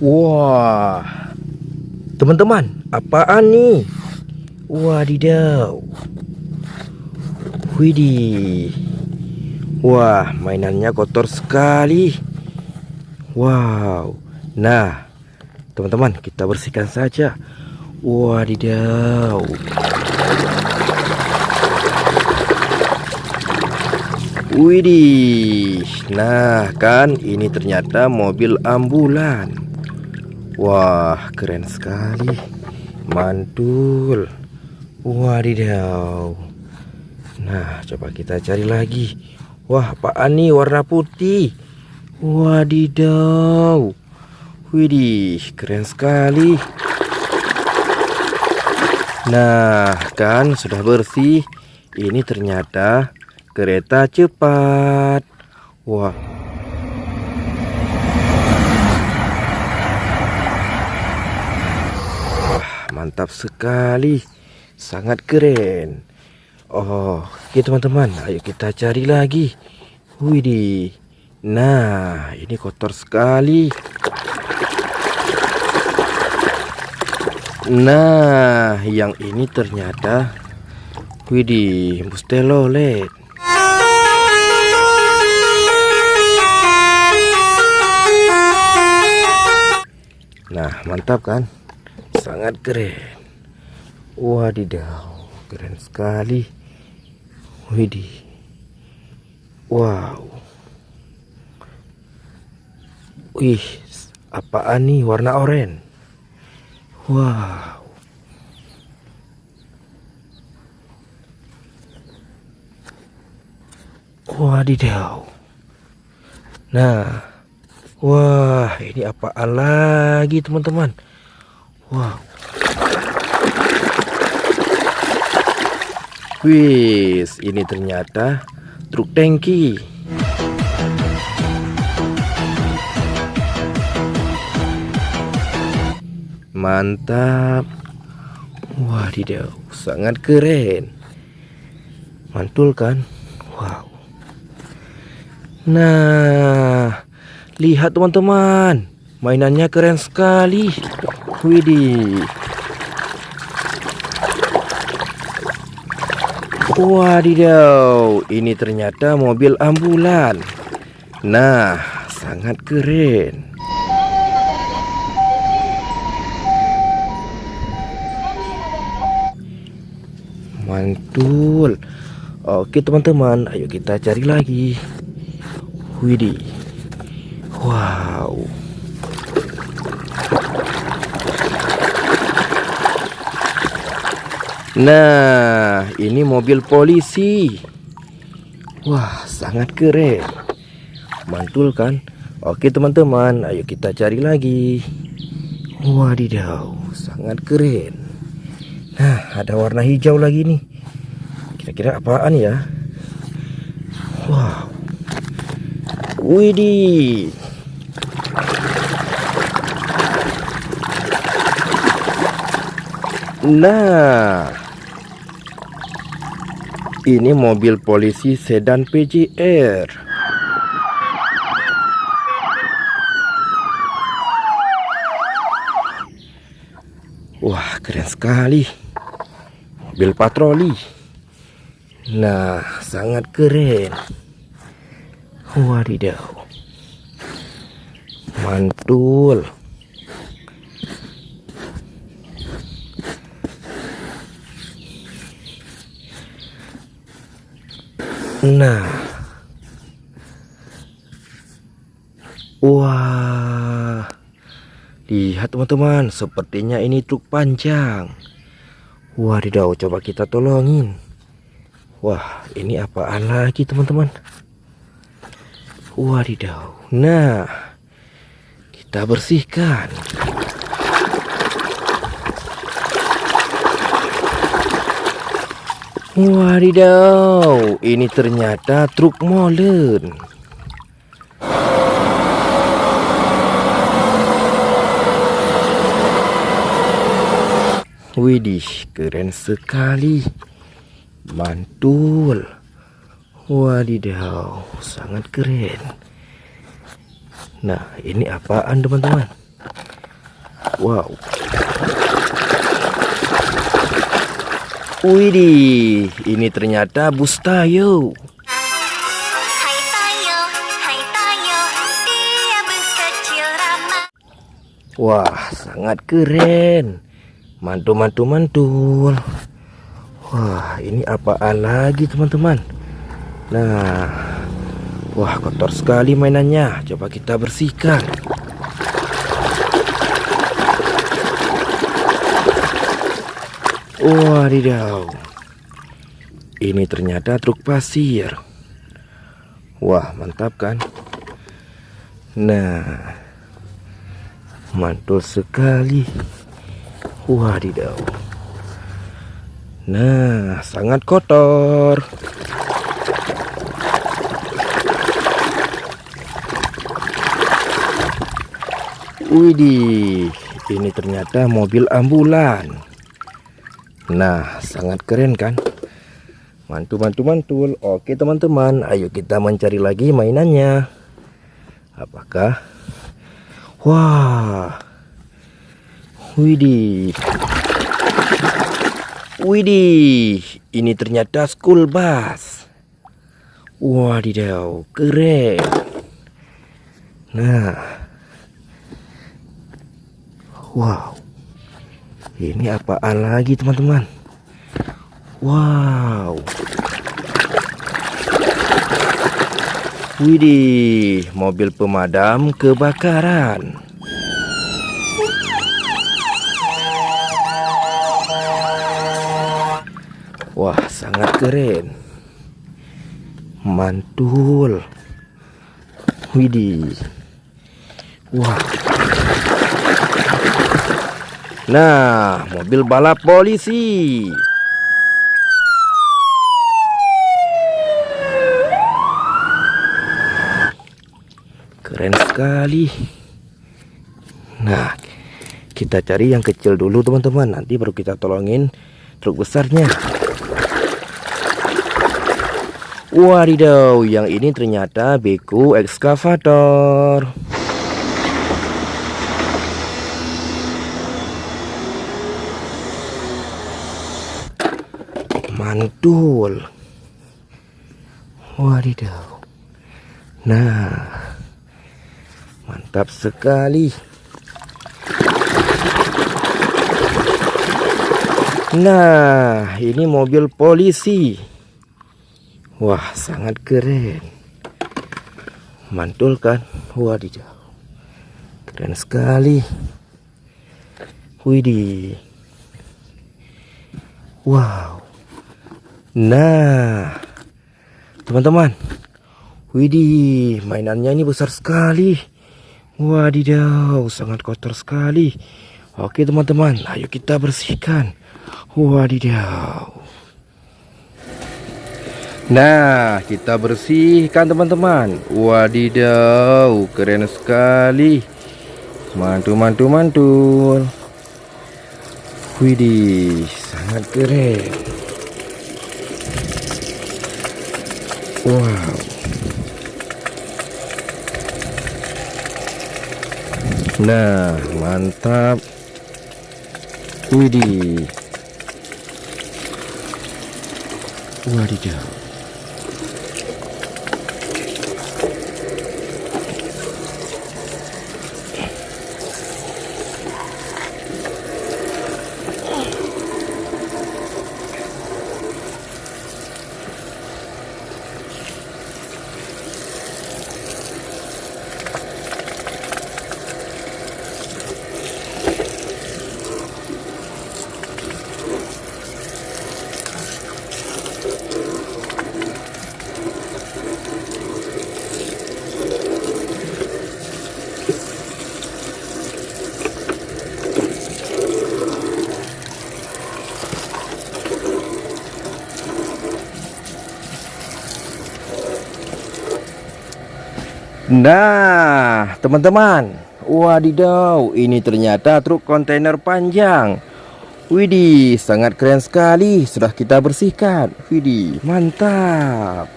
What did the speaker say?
Wah, teman-teman, apaan nih? Wadidaw. Widih. Wah, mainannya kotor sekali. Wow. Nah, teman-teman, kita bersihkan saja. Wadidaw. Widih. Nah, kan ini ternyata mobil ambulan. Wah, keren sekali. Mantul. Wadidaw. Nah, coba kita cari lagi. Wah, apaan nih warna putih? Wadidaw. Widih, keren sekali. Nah, kan sudah bersih. Ini ternyata kereta cepat. Wah. Mantap sekali, sangat keren. Oke teman-teman, ayo kita cari lagi. Widih. Nah, ini kotor sekali. Nah, yang ini ternyata widih, mustelolet. Nah, mantap kan? Sangat keren. Wadidaw, keren sekali. Widih. Wow. Wih, apaan nih warna oranye? Wow. Wadidaw. Nah, wah, ini apaan lagi teman-teman? Wow. Wis, ini ternyata truk tangki. Mantap. Wadidaw, sangat keren. Mantul kan? Wow. Nah, lihat teman-teman, mainannya keren sekali. Widih. Wadidaw, ini ternyata mobil ambulan. Nah, sangat keren. Mantul. Oke teman-teman, ayo kita cari lagi. Widih. Wow. Nah, ini mobil polisi. Wah, sangat keren. Mantul kan? Oke teman-teman, ayo kita cari lagi. Wadidaw, sangat keren. Nah, ada warna hijau lagi nih. Kira-kira apaan ya? Wow. Widih. Nah, ini mobil polisi sedan PJR. Wah, keren sekali. Mobil patroli. Nah, sangat keren. Wadidaw. Mantul. Nah. Wah. Lihat teman-teman, sepertinya ini truk panjang. Wadidaw, coba kita tolongin. Wah, ini apaan lagi teman-teman? Wadidaw. Nah, kita bersihkan. Wadidaw, ini ternyata truk molen. Widih, keren sekali. Mantul. Wadidaw, sangat keren. Nah, ini apaan teman-teman? Wow. Widih, ini ternyata bus Tayo. Hai Tayo, dia bus kecil ramah. Wah, sangat keren. Mantul. Wah, ini apaan lagi teman-teman? Nah, wah kotor sekali mainannya. Coba kita bersihkan. Wadidaw. Ini ternyata truk pasir. Wah, mantap kan? Nah, mantul sekali. Wadidaw. Nah, sangat kotor. Widih, ini ternyata mobil ambulan. Nah, sangat keren kan? Mantul. Oke teman-teman, ayo kita mencari lagi mainannya. Apakah? Wah. Widih, ini ternyata school bus. Wadidaw, keren. Nah, wow, ini apaan lagi teman-teman? Wow, widih, mobil pemadam kebakaran. Wah, sangat keren. Mantul. Widih. Wah. Nah, mobil balap polisi. Keren sekali. Nah, kita cari yang kecil dulu teman-teman. Nanti baru kita tolongin truk besarnya. Wadidaw, yang ini ternyata beko ekskavator. Mantul. Wadidaw. Nah, mantap sekali. Nah, ini mobil polisi. Wah, sangat keren. Mantul kan? Wadidaw. Keren sekali. Widih. Wow. Nah, teman-teman. Widih, mainannya ini besar sekali. Wadidaw, sangat kotor sekali. Oke teman-teman, ayo kita bersihkan. Wadidaw. Nah, kita bersihkan teman-teman. Wadidaw, keren sekali. Mantul. Widih, sangat keren. Wow. Nah, mantap. Widih. Wadidaw. Nah, teman-teman, wadidaw, ini ternyata truk kontainer panjang. Widih, sangat keren sekali. Sudah kita bersihkan. Widih, mantap.